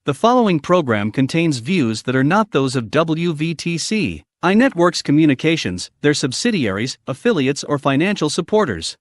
The following program contains views that are not those of WVTC, iNetworks Communications, their subsidiaries, affiliates, or financial supporters.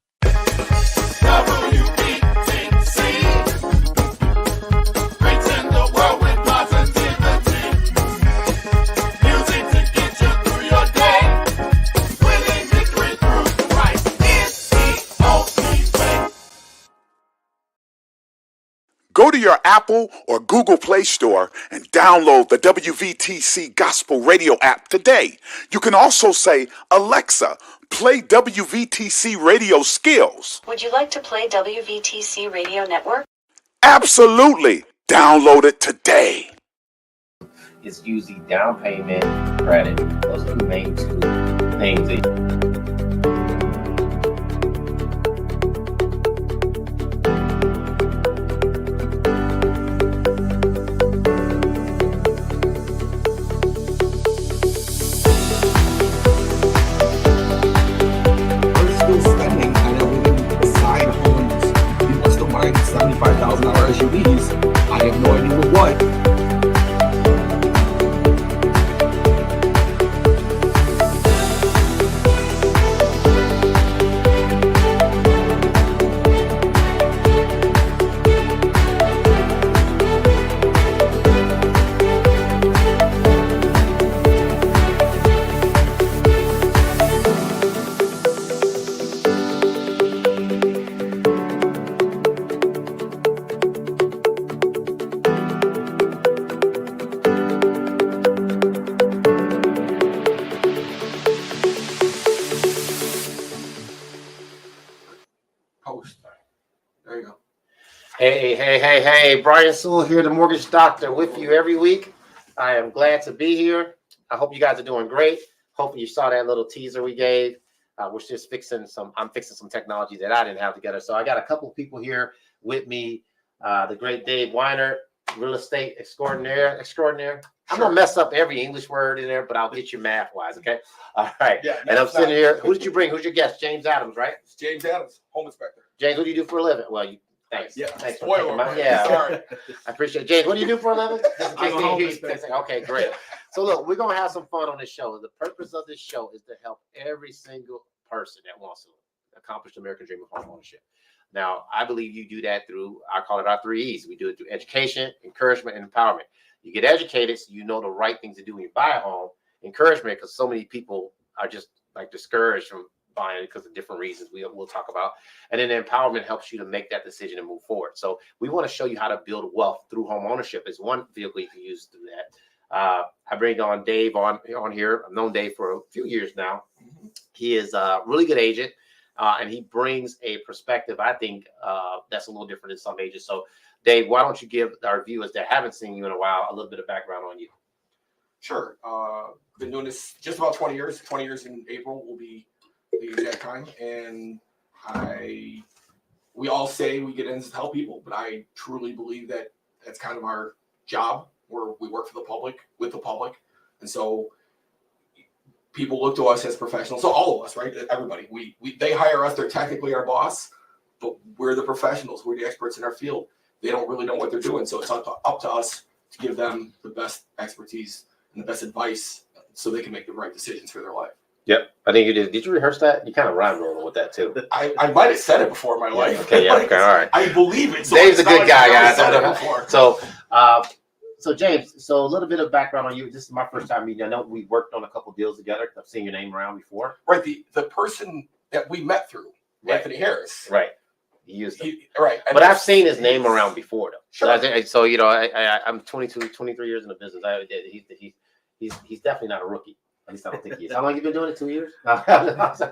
Go to your Apple or Google Play Store and download the WVTC Gospel Radio app today. You can also say, Alexa, play WVTC Radio Skills. Would you like to play WVTC Radio Network? Absolutely. Download it today. It's usually down payment, credit. Those are the main two things. $75,000 SUVs. I have no idea what. There you go. Hey, Brian Sewell here, the Mortgage Doctor, with you every week. I am glad to be here. I hope you guys are doing great. Hopefully you saw that little teaser we gave. We're just I'm fixing some technology that I didn't have together. So I got a couple of people here with me. The great Dave Weiner, real estate extraordinaire. I'm going to mess up every English word in there, but I'll get you math-wise, okay? All right. Yeah, and I'm sitting here. Who did you bring? Who's your guest? James Adams, right? It's James Adams, home inspector. James, what do you do for a living? Well, thanks. Yeah, thanks for spoiler. Sorry. I appreciate it. James, what do you do for a living? I'm a home inspector. Okay, great. So look, we're going to have some fun on this show. The purpose of this show is to help every single person that wants to accomplish the American dream of homeownership. Now, I believe you do that through, I call it our 3 E's. We do it through education, encouragement, and empowerment. You get educated so you know the right things to do when you buy a home. Encouragement, because so many people are just like discouraged from buying it because of different reasons we'll talk about. And then empowerment helps you to make that decision and move forward. So we want to show you how to build wealth through home ownership. Is one vehicle you can use to do that. I bring on Dave on here. I've known Dave for a few years now. He is a really good agent. And he brings a perspective, I think, that's a little different than some agents. So, Dave, why don't you give our viewers that haven't seen you in a while a little bit of background on you? Sure. Been doing this just about 20 years. 20 years in April will be the exact time. And we all say we get in to help people, but I truly believe that that's kind of our job, where we work for the public, with the public. And so people look to us as professionals. So all of us, right? Everybody. They hire us. They're technically our boss, but we're the professionals. We're the experts in our field. They don't really know what they're doing. So it's up to us to give them the best expertise and the best advice so they can make the right decisions for their life. Yep. I think you did. Did you rehearse that? You kind of rhymed rolling with that too. I might have said it before in my life. Okay. Yeah. Okay. All right. I believe it. So Dave's a good guy, guys. So James, so a little bit of background on you. This is my first time meeting you. I know we worked on a couple deals together. I've seen your name around before. Right. The person that we met through, right. Anthony Harris. Right. He used him. Right. But I've seen his name around before, though. Sure. So, I'm 22, 23 years in the business. He's definitely not a rookie. At least I don't think he is. How long have you been doing it? 2 years?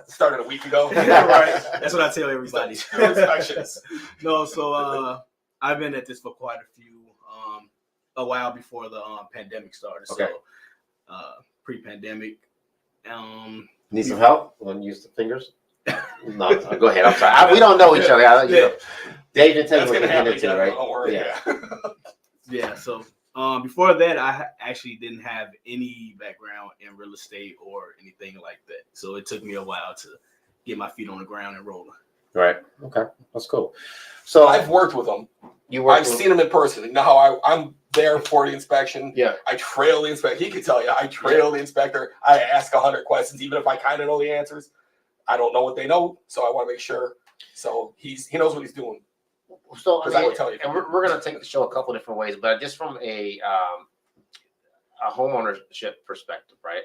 Started a week ago. Yeah, right. That's what I tell everybody. Inspections. No, so I've been at this for quite a while before the pandemic started. Okay. So pre-pandemic. Need some help? Want to use the fingers? No, go ahead. I'm sorry. We don't know each other. Dave didn't tell you what you're getting into, right? Don't worry. Yeah. So before that, I actually didn't have any background in real estate or anything like that. So it took me a while to get my feet on the ground and rolling. Right. Okay. That's cool. So I've worked with him, I've seen him in person. You know how I'm there for the inspection. Yeah. I trail the inspector. He can tell you. I trail the inspector. I ask 100 questions, even if I kind of know the answers. I don't know what they know, so I want to make sure. So he knows what he's doing. So I would tell you. and we're going to take the show a couple different ways, but just from a homeownership perspective, right?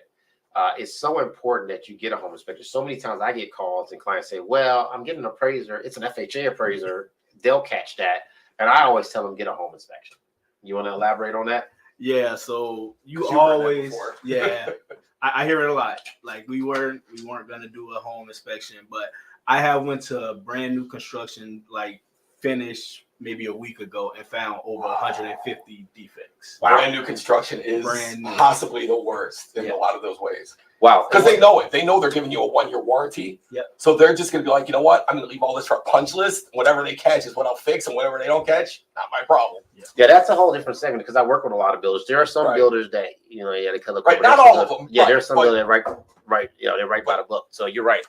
It's so important that you get a home inspector. So many times I get calls and clients say, well, I'm getting an appraiser. It's an FHA appraiser. They'll catch that. And I always tell them, get a home inspection. You want to elaborate on that? Yeah, so you heard always, that before. yeah, I hear it a lot. Like we weren't gonna do a home inspection, but I have went to a brand new construction, like finished maybe a week ago, and found over 150 defects. Wow. Brand new construction is possibly the worst in a lot of those ways. Wow. Because they know it. They know they're giving you a 1-year warranty. Yep. So they're just going to be like, you know what? I'm going to leave all this for a punch list. Whatever they catch is what I'll fix. And whatever they don't catch, not my problem. Yeah, that's a whole different segment because I work with a lot of builders. There are some builders that, they could look right. Not all of them. Yeah, there's some builders that right. They're right by the book. So you're right.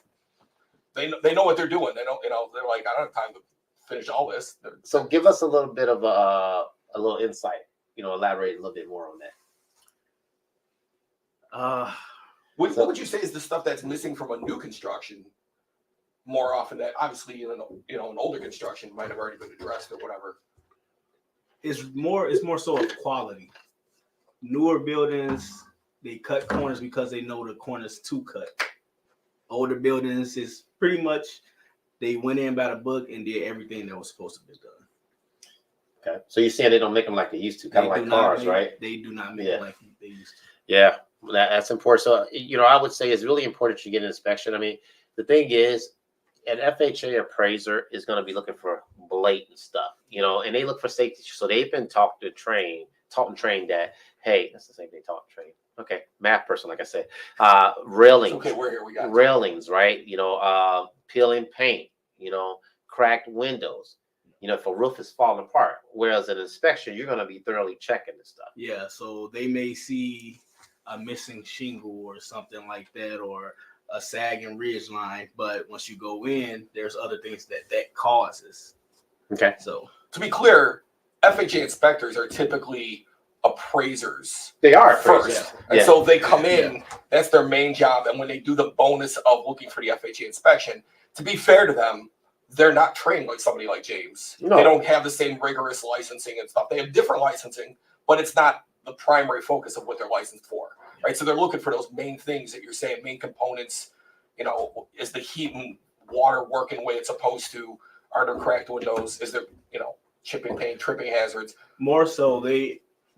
They know what they're doing. They don't, they're like, I don't have time to finish all this. So give us a little bit of a little insight, elaborate a little bit more on that. What would you say is the stuff that's missing from a new construction more often that obviously, an older construction might have already been addressed or whatever? It's more so of quality. Newer buildings, they cut corners because they know the corners to cut. Older buildings is pretty much they went in by the book and did everything that was supposed to be done. Okay. So you're saying they don't make them like they used to, kind of like cars, right? They do not make them like they used to. Yeah, that's important. So, I would say it's really important you get an inspection. I mean, the thing is, an FHA appraiser is going to be looking for blatant stuff, and they look for safety. So they've been taught and trained that, hey, that's the same thing, taught and trained. Okay, math person, like I said, railings. Okay, we're here. We got railings, right? Peeling paint, cracked windows. If a roof is falling apart. Whereas an inspection, you're going to be thoroughly checking this stuff. Yeah, so they may see a missing shingle or something like that, or a sagging ridge line. But once you go in, there's other things that causes. Okay. So to be clear, FHA inspectors are typically appraisers. They are first. And so they come in, that's their main job. And when they do the bonus of looking for the FHA inspection, to be fair to them, they're not trained like somebody like James. No. They don't have the same rigorous licensing and stuff. They have different licensing, but it's not the primary focus of what they're licensed for, right? So they're looking for those main things that you're saying, main components. Is the heat and water working the way it's supposed to? Are there cracked windows? Is there, chipping paint, tripping hazards? More so,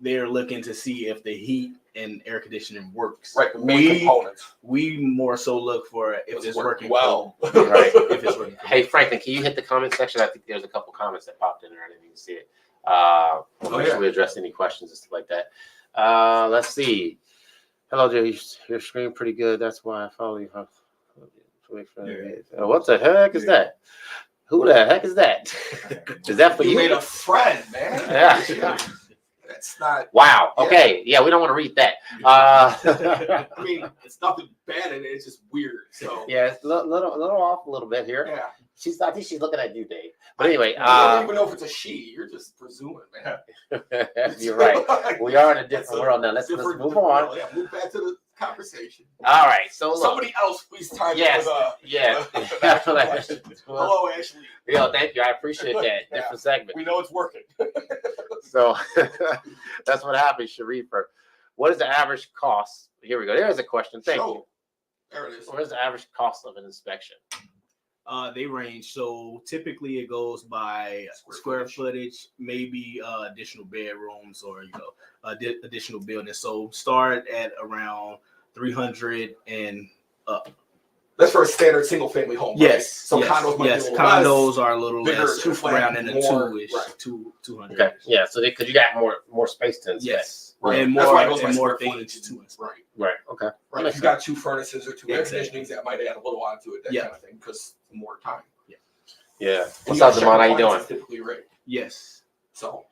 they're looking to see if the heat and air conditioning works. Right, main components. We more so look for if it's working well. Right. If it's working. Hey, Franklin, can you hit the comment section? I think there's a couple comments that popped in there. I didn't even see it. Make sure we address any questions and stuff like that. Let's see. Hello, Jay. Your screen pretty good. That's why I follow you. What the heck is that? Who the heck is that? Is that for you? You made a friend, man. Yeah. That's not. Wow. Okay. Yeah, we don't want to read that. I mean, it's nothing bad in it. It's just weird. So yeah, it's a little off a little bit here. Yeah. I think she's looking at you, Dave. But anyway, I don't even know if it's a she. You're just presuming, man. You're right. We are in a different world now. Let's move on. World. Yeah, move back to the conversation. All right. So look, somebody else, please time yes, hello, Ashley. Yeah, thank you. I appreciate that. Different segment. We know it's working. So that's what happens, Sharifa. What is the average cost? Here we go. There's a question. Thank you. There it is. What is the average cost of an inspection? They range. So typically it goes by square footage, maybe additional bedrooms or additional buildings. So start at around 300 and up. That's for a standard single family home. Yes. Right? So condos might be a little condos less, are a little bigger, less, around in the two-ish, right. 200. Okay. Yeah. So because you got more space to inspect. Yes. Right. And That's why it goes by more square things footage. to inspect. Right. Okay. Right. If you got 2 furnaces or 2 air Exactly. conditionings, that might add a little onto it, that kind of thing, because more time. Yeah. What's up, Damon? How you doing? Typically, right. Yes. So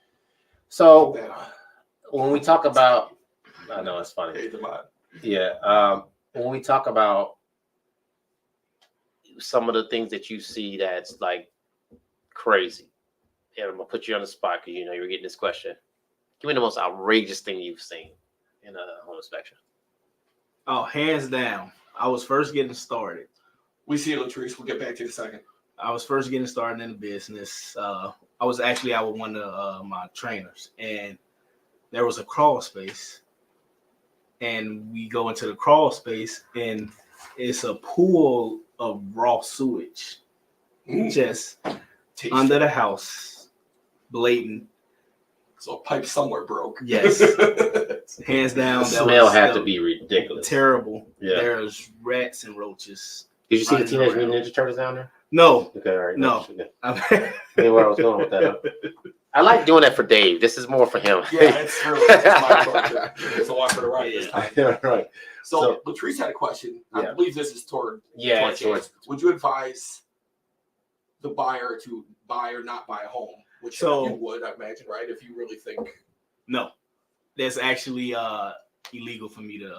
when we talk about, I know it's funny. Hey, Damon. Yeah. When we talk about some of the things that you see that's like crazy, and I'm gonna put you on the spot because you know you're getting this question. Give me the most outrageous thing you've seen in a home inspection. Oh, hands down. I was first getting started. We see it, Latrice. We'll get back to you in a second. I was first getting started in the business. I was actually out with one of my trainers, and there was a crawl space. And we go into the crawl space, and it's a pool of raw sewage just Taste under the house, blatant. So a pipe somewhere broke. Yes, hands down. The smell had to be ridiculous. Terrible. Yeah. There's rats and roaches. Did you see the Teenage Mutant Ninja Turtles down there? No. Okay, all right. No. Maybe where I was going with that. Huh? I like doing that for Dave. This is more for him. Yeah, it's true. It's my torture. It's a walk for the right this time. Yeah, right. So Latrice had a question. Yeah. I believe this is toward towards. Would you advise the buyer to buy or not buy a home? Which you would, I imagine, right? If you really think. No, that's actually illegal for me to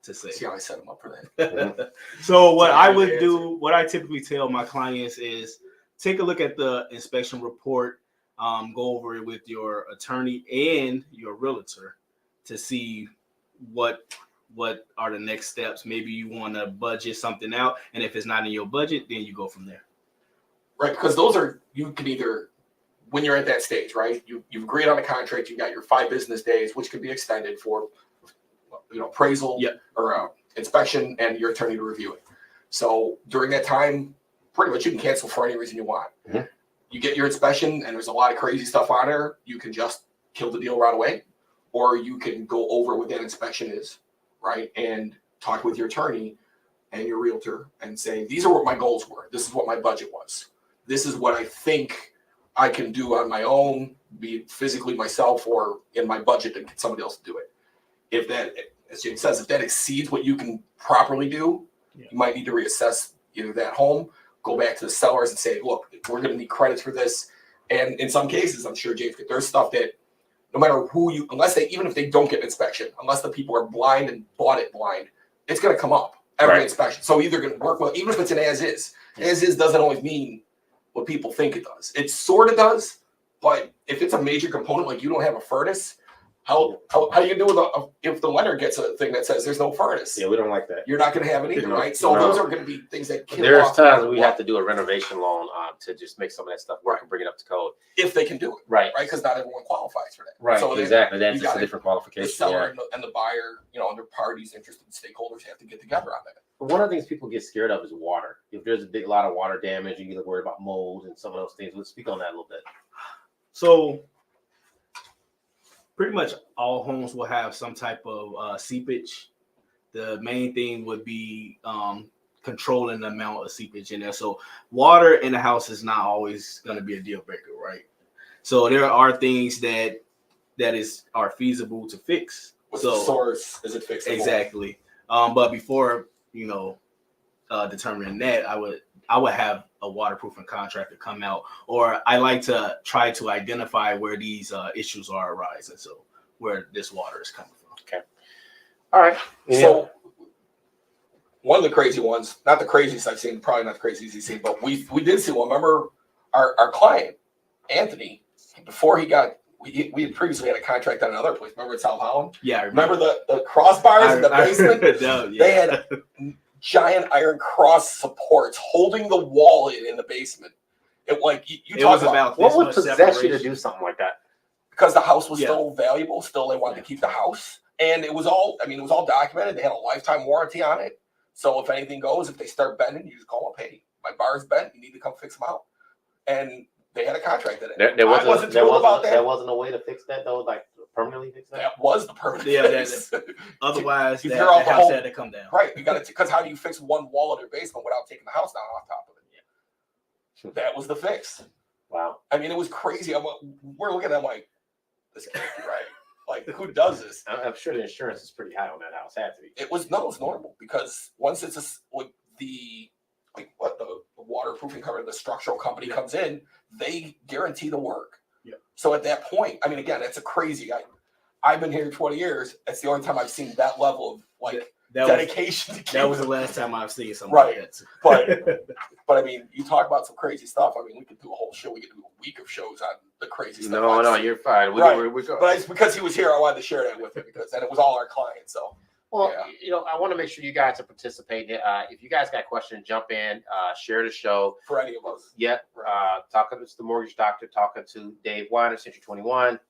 say. See how I set them up for that. So what I would do, what I typically tell my clients is take a look at the inspection report, go over it with your attorney and your realtor to see what are the next steps. Maybe you want to budget something out, and if it's not in your budget, then you go from there. Right, because those are, you can either, when you're at that stage, right, you've agreed on a contract, you got your 5 business days, which could be extended for, appraisal or inspection and your attorney to review it. So during that time, pretty much you can cancel for any reason you want. Mm-hmm. You get your inspection and there's a lot of crazy stuff on there, you can just kill the deal right away, or you can go over what that inspection is, right, and talk with your attorney and your realtor and say, these are what my goals were. This is what my budget was. This is what I think I can do on my own, be it physically myself or in my budget to get somebody else to do it. If that, as James says, if that exceeds what you can properly do, you might need to reassess either that home, go back to the sellers and say, look, we're going to need credits for this. And in some cases, I'm sure, James, there's stuff that no matter who you, even if they don't get an inspection, unless the people are blind and bought it blind, it's going to come up every inspection. So either going to work well, even if it's an as is doesn't always mean what people think it does. It sort of does, but if it's a major component, like you don't have a furnace, how do you do if the lender gets a thing that says there's no furnace? Yeah, we don't like that. You're not going to have it either, right? So those are going to be things that kill There's off times we have to do a renovation loan to just make some of that stuff work and bring it up to code. If they can do it. Right. Because not everyone qualifies for that. Right, so exactly. That's just a different qualification. The seller and the buyer, and their parties, interested stakeholders have to get together on that. One of the things people get scared of is water. If there's a lot of water damage, you get worried about mold and some of those things. Let's speak on that a little bit. So pretty much all homes will have some type of seepage. The main thing would be controlling the amount of seepage in there. So water in the house is not always going to be a deal breaker, right? So there are things that are feasible to fix. What's the source? Is it fixable? Exactly. But before determining that, I would have a waterproofing contractor come out, or I like to try to identify where these issues are arising, so where this water is coming from. Okay. All right. Yeah. So one of the crazy ones, not the craziest I've seen, probably not the craziest you've seen, but we did see one. Remember our client, Anthony, before he got, we had previously had a contract on another place. Remember in South Holland? Yeah, I remember the crossbars in the basement? No, yeah. They had giant iron cross supports holding the wall in the basement. It talk about what would possess you to do something like that? Because the house was still valuable. Still, they wanted to keep the house, and it was all documented. They had a lifetime warranty on it. So if anything goes, if they start bending, you just call them, hey, my bar's bent. You need to come fix them out. And they had a contract in it. There wasn't a way to fix that though, like permanently fix that. That was the permanent fix. Otherwise, the house had to come down. Right, you got to, because how do you fix one wall of your basement without taking the house down off top of it? Yeah. That was the fix. Wow. I mean, it was crazy. We're looking at like, this can't be right. Like, who does this? I'm sure the insurance is pretty high on that house. Had to be. It's normal because once it's the waterproofing cover, the structural company comes in, they guarantee the work. Yeah. So at that point, I mean, again, it's a crazy. I've been here 20 years. That's the only time I've seen that level of dedication. That was the last time I've seen something Right. like that. But I mean, you talk about some crazy stuff. I mean, we could do a whole show. We could do a week of shows on the crazy stuff. No, you're fine. We go. But it's because he was here. I wanted to share that with him and it was all our clients. So. Well, Yeah. I want to make sure you guys are participating. If you guys got questions, jump in, share the show. For any of us. Yep. Talking to the mortgage doctor, talking to Dave Weiner, Century 21,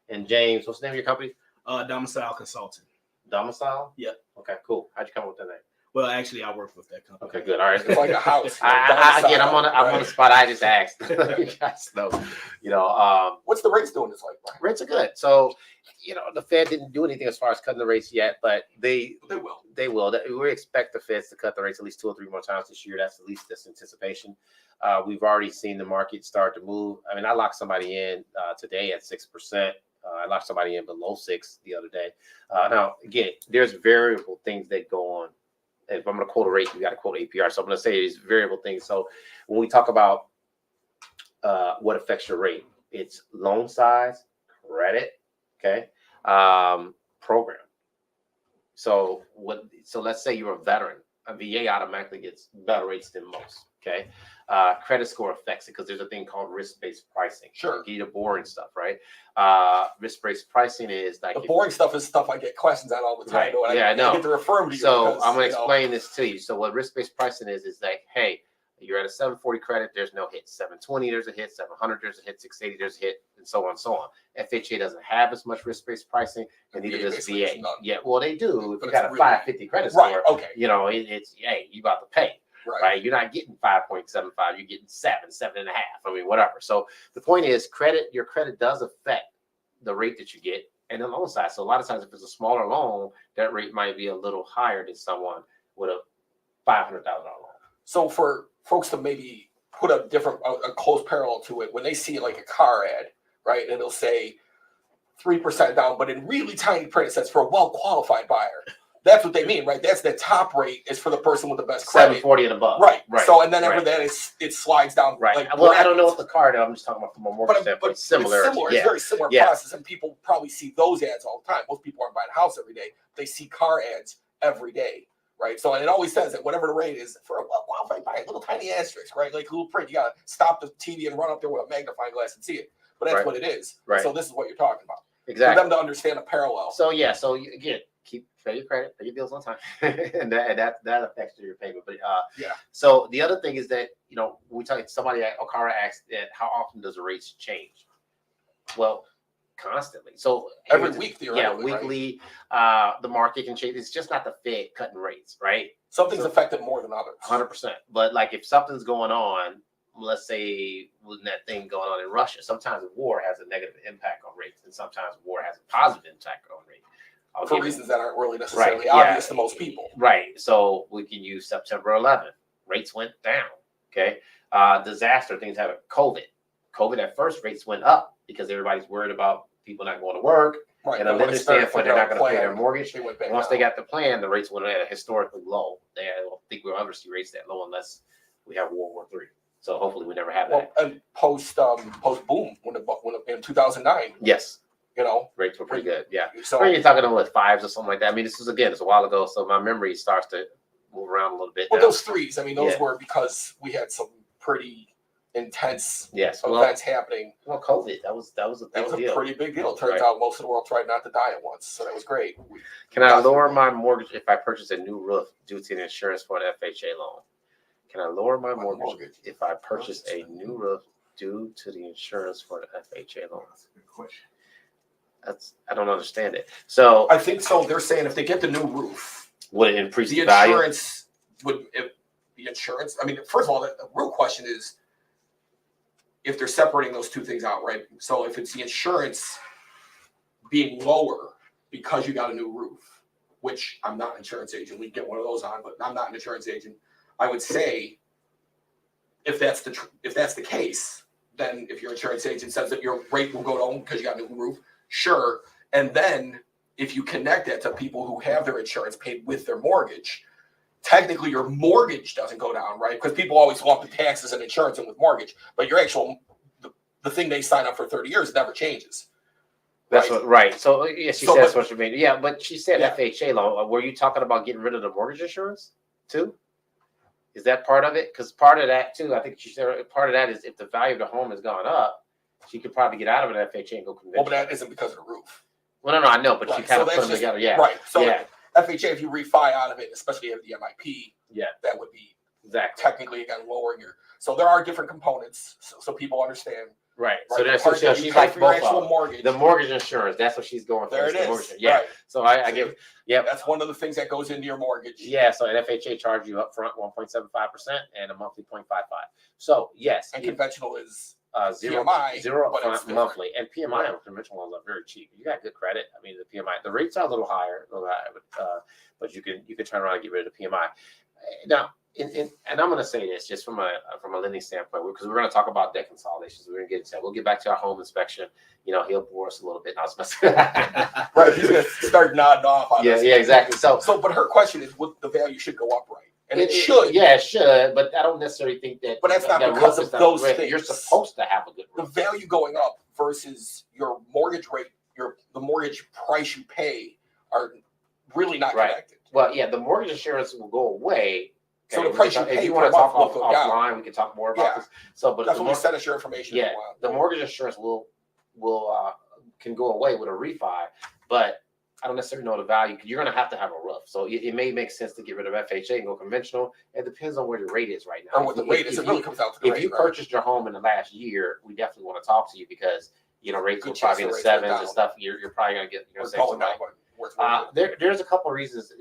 and James. What's the name of your company? Domicile Consulting. Domicile? Yep. Okay, cool. How'd you come up with that name? Well, actually, I work with that company. Okay, good. All right. It's like a house. Again, I'm on the spot. I just asked. You guys know. What's the rates doing this like, Brian? Rates are good. So, the Fed didn't do anything as far as cutting the rates yet, but they will. They will. We expect the Feds to cut the rates at least 2 or 3 more times this year. That's at least this anticipation. We've already seen the market start to move. I mean, I locked somebody in today at 6%. I locked somebody in below 6 the other day. Now, again, there's variable things that go on. If I'm going to quote a rate, you got to quote APR. So I'm going to say these variable things. So when we talk about what affects your rate, it's loan size, credit, okay, program. So let's say you're a veteran. A VA automatically gets better rates than most. Okay, credit score affects it because there's a thing called risk-based pricing. Sure. Get the boring stuff, right? Risk-based pricing is like the boring stuff is stuff I get questions on all the time. Right. I know. I get to refer them to you. So I'm going to explain this to you. So what risk-based pricing is like, hey, you're at a 740 credit, there's no hit. 720, there's a hit. 700, there's a hit. 680, there's a hit, and so on and so on. FHA doesn't have as much risk-based pricing, and neither does VA. Yeah, well, they do. If you got a 550 credit score, right? Okay. It's hey, you about to pay. Right. You're not getting 5.75, you're getting 7.5. I mean, whatever. So the point is your credit does affect the rate that you get and the loan size. So a lot of times if it's a smaller loan, that rate might be a little higher than someone with a $500,000 loan. So for folks to maybe put a close parallel to it, when they see like a car ad, right, and it'll say 3% down, but in really tiny print it says for a well-qualified buyer. That's what they mean, right? That's the top rate is for the person with the best credit. 740 and above. Right. So, and then after that, it slides down. Right. Like, well, I don't know what the card is. I'm just talking about from a mortgage standpoint. But it's similar. It's very similar process, and people probably see those ads all the time. Most people aren't buying a house every day. They see car ads every day, right? So, and it always says that whatever the rate is for a well-qualified buyer, little tiny asterisk, right? Like a little print. You got to stop the TV and run up there with a magnifying glass and see it. But that's what it is. Right. So this is what you're talking about. Exactly. For them to understand a parallel. So, again, pay your credit, pay your bills on time, and that affects your payment. But so the other thing is that we talk. Somebody at Okara asked that how often does the rates change? Well, constantly. So every week, theoretically, weekly. Right? The market can change. It's just not the Fed cutting rates, right? Something's affected more than others. 100%. But like if something's going on, let's say with that thing going on in Russia, sometimes war has a negative impact on rates, and sometimes war has a positive impact on rates. For reasons that aren't really necessarily obvious to most people. Right. So we can use September 11th. Rates went down. Okay. Disaster things happen. COVID at first rates went up because everybody's worried about people not going to work. Right. And a lender standpoint, they're not going to pay their mortgage. Once they got the plan, the rates went at a historically low. I don't think we'll ever see rates that low unless we have World War III. So hopefully we never have that. And post boom when in 2009. Yes. Rates were pretty good. Yeah. So you're talking about 5s or something like that. I mean, it's a while ago, so my memory starts to move around a little bit. Well, those 3s, I mean, those were because we had some pretty intense events happening. Well, COVID, that was a pretty big deal. Turns out most of the world tried not to die at once, so that was great. Can I lower my mortgage if I purchase a new roof due to the insurance for an FHA loan? Can I lower my mortgage if I purchase a new roof due to the insurance for an FHA loan? That's a good question. I don't understand it. So I think so. They're saying if they get the new roof, would it increase the value? The insurance. I mean, first of all, the real question is if they're separating those two things out, right? So if it's the insurance being lower because you got a new roof, which I'm not an insurance agent, we get one of those on, but I'm not an insurance agent. I would say if that's the case, then if your insurance agent says that your rate will go down because you got a new roof. Sure. And then if you connect that to people who have their insurance paid with their mortgage, technically your mortgage doesn't go down, right? Because people always lump the taxes and insurance in with mortgage, but your actual, the thing they sign up for 30 years never changes, That's right. So yeah, she said what you mean. Yeah, but she said Yeah. FHA loan. Were you talking about getting rid of the mortgage insurance too? Is that part of it? Because part of that too, I think she said part of that is if the value of the home has gone up, she could probably get out of it FHA and go conventional. Well, but that isn't because of the roof. Well, no, I know, but she kind of put them together. Yeah, right. So yeah. FHA, if you refi out of it, especially if the MIP, that would be technically again lowering your. So there are different components, so people understand. Right. So that's what she's like both of mortgage. The mortgage insurance. That's what she's going for. There it is. Mortgage. Yeah. Right. So I give. Yeah. That's one of the things that goes into your mortgage. Yeah. So an FHA charges you up front 1.75% and a monthly 0.55. So yes. And conventional is zero upfront monthly, and PMI on conventional loans are very cheap. You got good credit. I mean, the PMI, the rates are a little higher, but you can turn around and get rid of the PMI. Now, and I'm going to say this just from a lending standpoint, because we're going to talk about debt consolidations. We're going to get into that. We'll get back to our home inspection. You know, he'll bore us a little bit. I was messing. Right, he's going to start nodding off on us. Yeah, exactly. So, but her question is, the value should go up, right? And it should. Yeah, it should. But I don't necessarily think that. But that's not because of those things. You're supposed to have a good roof. The value going up versus your mortgage rate, the mortgage price you pay are really not connected. Well, yeah, the mortgage insurance will go away. So the price you pay, if you want to talk offline, we can talk more about this. So, but definitely send us your information. Yeah, the mortgage insurance can go away with a refi, but I don't necessarily know the value because you're going to have a roof. So it may make sense to get rid of FHA and go conventional. It depends on where the rate is right now. Or what the rate is. It really comes out to the rate. If you purchased your home in the last year, we definitely want to talk to you because rates are probably in the sevens and stuff. You're probably going to get save some money. There's a couple of reasons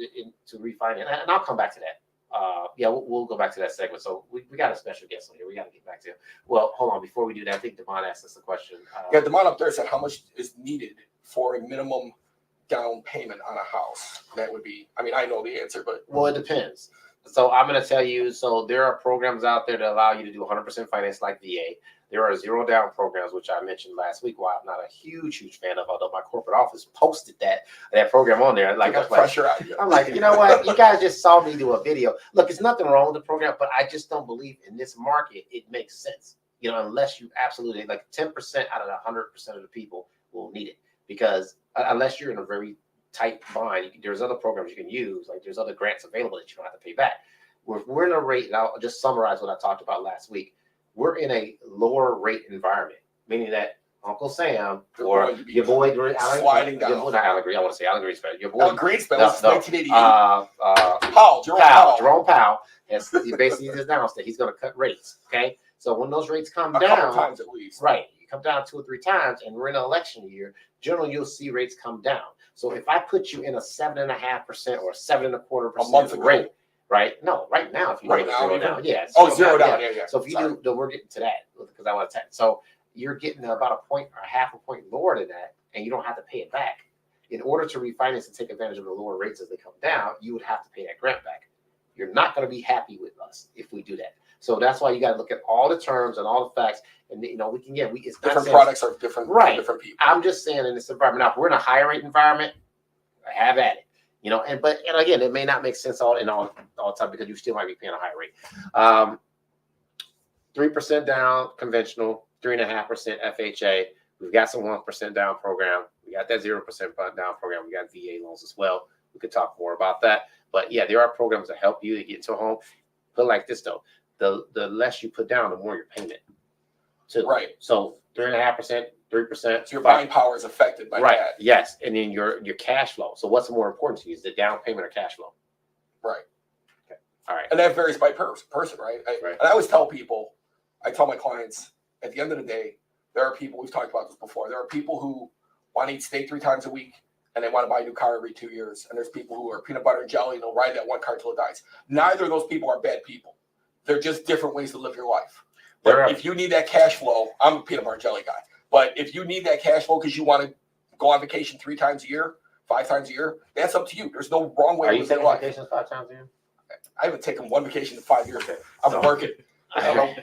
to refinance, and I'll come back to that. We'll go back to that segment. So we got a special guest on here. We got to get back to. Well, hold on. Before we do that, I think Devon asked us a question. Devon up there said how much is needed for a minimum down payment on a house. That would be. I mean, I know the answer, but it depends. So I'm going to tell you. So there are programs out there that allow you to do 100% finance, like VA. There are zero down programs, which I mentioned last week. While I'm not a huge fan of, although my corporate office posted that program on there. Like I'm like, you know what? You guys just saw me do a video. Look, there's nothing wrong with the program, but I just don't believe in this market it makes sense. Unless you absolutely 10% out of 100% of the people will need it, because unless you're in a very tight bind, there's other programs you can use. Like there's other grants available that you don't have to pay back. We're in a rate, and I'll just summarize what I talked about last week. We're in a lower rate environment, meaning that Uncle Sam or your boy sliding down. Alan Green, I want to say Alan Greenspan. Your boy Alan Greenspan is 1988. Jerome Powell has basically announced that he's going to cut rates. Okay, so when those rates come down, couple times at least, right? You come down 2 or 3 times, and we're in an election year. Generally, you'll see rates come down. So if I put you in a 7.5% or 7.25% rate. Right? No, right now, if you rate zero down. Yeah. Zero down. Yeah. So if you do, we're getting to that because I want to so you're getting about a point or half a point lower than that, and you don't have to pay it back. In order to refinance and take advantage of the lower rates as they come down, you would have to pay that grant back. You're not going to be happy with us if we do that. So that's why you got to look at all the terms and all the facts, and we can get it's different products are different, right? For different people. I'm just saying in this environment. Now, if we're in a higher rate environment, have at it. And again, it may not make sense all the time because you still might be paying a higher rate. 3% down conventional, 3.5% FHA. We've got some 1% down program. We got that 0% down program. We got VA loans as well. We could talk more about that. But yeah, there are programs that help you to get into a home. Put it like this though, the less you put down, the more your payment. Too. Right. So 3.5%. 3%. So your buying power is affected by that. Yes. And then your cash flow. So what's more important to you? Is the down payment or cash flow? Right. Okay. All right. And that varies by person, right? And I always tell people, I tell my clients, at the end of the day, there are people, we've talked about this before, there are people who want to eat steak 3 times a week and they want to buy a new car every 2 years. And there's people who are peanut butter and jelly and they'll ride that one car till it dies. Neither of those people are bad people. They're just different ways to live your life. But if you need that cash flow, I'm a peanut butter and jelly guy. But if you need that cash flow because you want to go on vacation 3 times a year, 5 times a year, that's up to you. There's no wrong way to live your life. Are you taking vacations 5 times a year? I haven't taken one vacation in 5 years. I'm working. I'm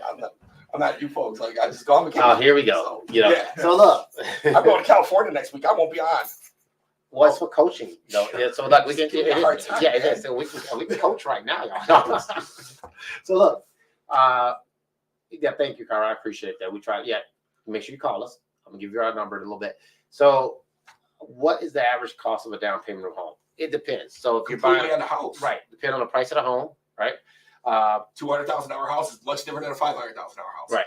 not you folks. Like I just go on vacation. Oh, here we go. So look, I'm going to California next week. I won't be on. What's for coaching? So like we can get a hard time. Yeah, it is. So we can coach right now, y'all. So look, thank you, Carl. I appreciate that. We try. Yeah. Make sure you call us. I'm gonna give you our number in a little bit. So what is the average cost of a down payment of a home? It depends. So if you're Completely buying on the house. right, depending on the price of the home, right? $200,000 house is much different than a $500,000 house. Right.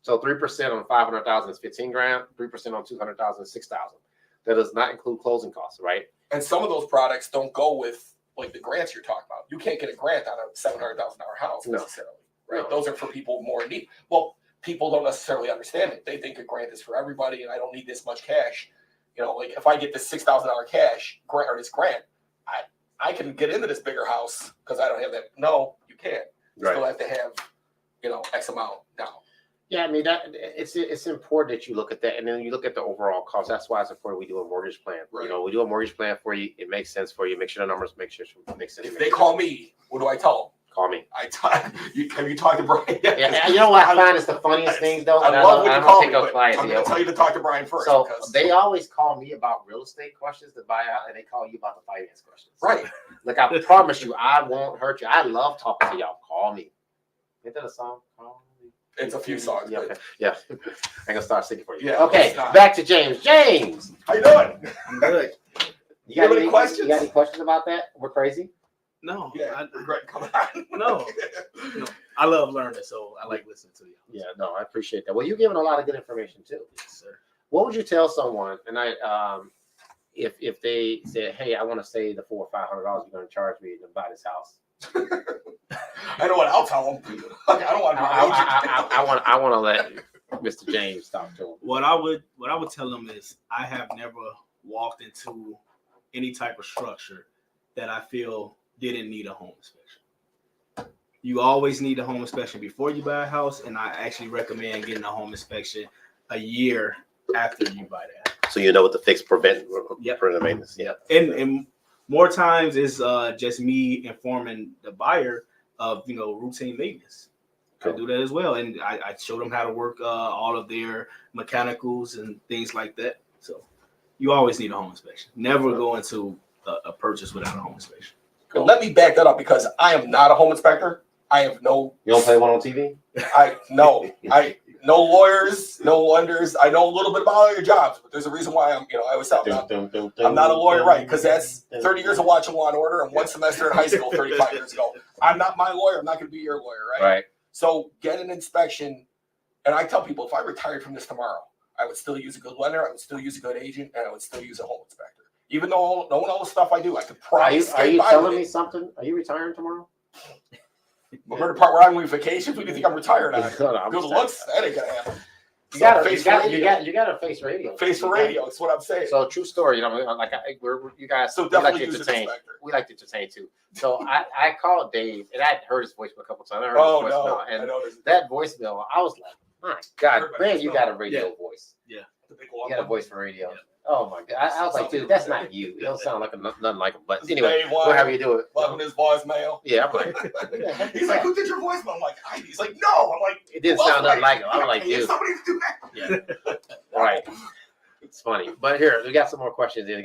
So 3% on 500,000 is 15 grand. 3% on 200,000 is 6,000. That does not include closing costs, right? And some of those products don't go with like the grants you're talking about. You can't get a grant on a $700,000 house necessarily, right? No. Those are for people more in need. Well, people don't necessarily understand it. They think a grant is for everybody, and I don't need this much cash. You know, like if I get this $6,000 cash grant or this grant, I can get into this bigger house because I don't have that. No, you can't. You still have to have, X amount down. Yeah, I mean that it's important that you look at that, and then you look at the overall cost. That's why it's important we do a mortgage plan. Right. We do a mortgage plan for you. It makes sense for you. Make sure the numbers make sense. If they call me, what do I tell them? Call me. Have you talked to Brian? Yeah, you know what I find is the funniest things though. I love when you call me, but clients, I'm going to tell you to talk to Brian first. So they always call me about real estate questions to buy out, and they call you about the finance questions. Right. Like I promise you, I won't hurt you. I love talking to y'all. Call me. Ain't that a song? Call me. It's a few songs. Yeah. Okay. Yeah. I'm gonna start singing for you. Yeah. Okay. Back to James. James, how you doing? I'm good. You got any questions? You got any questions about that? We're crazy. No. Yeah. Great. Come on. No. I love learning, so I like listening to you. Yeah. No, I appreciate that. Well, you're giving a lot of good information too. Yes, sir. What would you tell someone? And if they said, "Hey, I want to save the $400 or $500 you're going to charge me to buy this house." I know what I'll tell them. I don't want to. I want to let Mr. James talk to him. What I would tell them is I have never walked into any type of structure that I feel didn't need a home inspection. You always need a home inspection before you buy a house, and I actually recommend getting a home inspection a year after you buy that. So you know what to fix, prevent Yep. preventive maintenance. Yeah. And more times it's just me informing the buyer of routine maintenance. Cool. I do that as well, and I show them how to work all of their mechanicals and things like that. So you always need a home inspection. Never go into a purchase without a home inspection. Cool. Let me back that up because I am not a home inspector. I have no. You don't play one on TV? No lawyers, no lenders. I know a little bit about all your jobs, but there's a reason why I always tell them I'm not a lawyer, right? Because that's 30 years of watching Law and Order and one semester in high school 35 years ago. I'm not my lawyer. I'm not going to be your lawyer, right? Right. So get an inspection, and I tell people if I retired from this tomorrow, I would still use a good lender, I would still use a good agent, and I would still use a home inspector. Even though knowing all the stuff I do, I could probably. Are you telling me something? Are you retiring tomorrow? Remember the part where I'm on vacation? What do you think I'm retired on? No, Good looks? That ain't gonna happen. You got to face radio. Face for radio. That's what I'm saying. So true story. You guys. So we like definitely to use entertain. an inspector. We like to entertain too. So I called Dave, and I had heard his voicemail a couple times. I heard his voicemail, and that voicemail, I was like, my God, man, you got a radio voice. Yeah. You got a voice for radio. Yeah. Oh my God! I was like, dude, that's not you. You don't sound like nothing like him. But anyway, whatever you do it. Loving his voicemail. Yeah, I'm like, he's like, who did your voicemail? I'm like, he's like, no. I'm like, it didn't sound nothing like him. I'm like, dude. Somebody do that. Yeah. Right. It's funny. But here, we got some more questions in.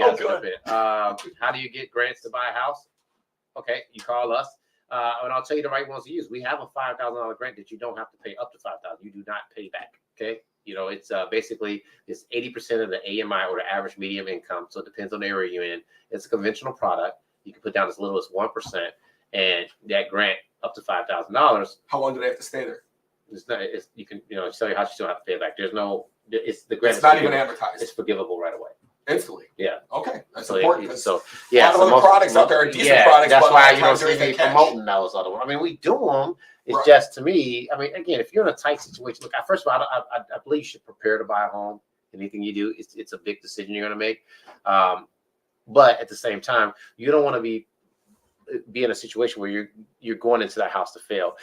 How do you get grants to buy a house? Okay, you call us. And I'll tell you the right ones to use. We have a $5,000 grant that you don't have to pay up to $5,000. You do not pay back. Okay. It's basically it's 80% of the AMI or the average medium income. So it depends on the area you're in. It's a conventional product. You can put down as little as 1%, and that grant up to $5,000. How long do they have to stay there? You can tell you how you still have to pay it back. There's no. It's the grant. It's not even advertised. It's forgivable right away. Instantly. Yeah. Okay. That's so important. So yeah. A lot of other products out there are decent products. That's but why you don't see me me promoting those other ones. I mean, we do them. It's just, to me, I mean, again, if you're in a tight situation, look, first of all, I believe you should prepare to buy a home. Anything you do, it's a big decision you're going to make. But at the same time, you don't want to be in a situation where you're going into that house to fail.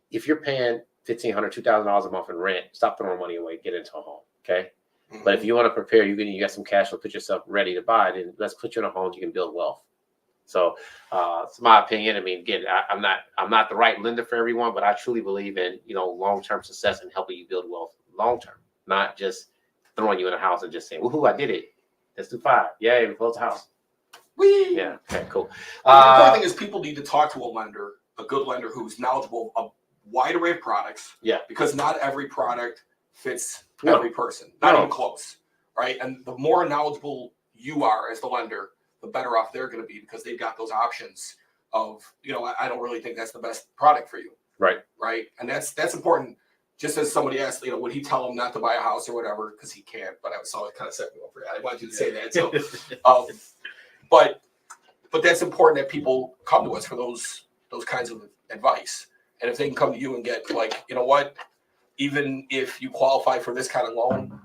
If you're paying $1,500, $2,000 a month in rent, stop throwing money away, get into a home, okay? Mm-hmm. But if you want to prepare, you got some cash to put yourself ready to buy, then let's put you in a home you can build wealth. So it's my opinion. I mean, again, I'm not the right lender for everyone, but I truly believe in long-term success and helping you build wealth long-term, not just throwing you in a house and just saying, "Woohoo, I did it. Let's do 5. Yay, we closed the house." Whee! Yeah. Okay. Cool. The important thing is people need to talk to a good lender who's knowledgeable of a wide array of products. Yeah. Because not every product fits every person. Not even close. right? And the more knowledgeable you are as the lender, the better off they're going to be because they've got those options of, I don't really think that's the best product for you. Right. Right. And that's important. Just as somebody asked, would he tell him not to buy a house or whatever? Because he can't, but I was always kind of set me up for that. I wanted you to say that. So, but that's important that people come to us for those kinds of advice. And if they can come to you and get like, you know what, even if you qualify for this kind of loan,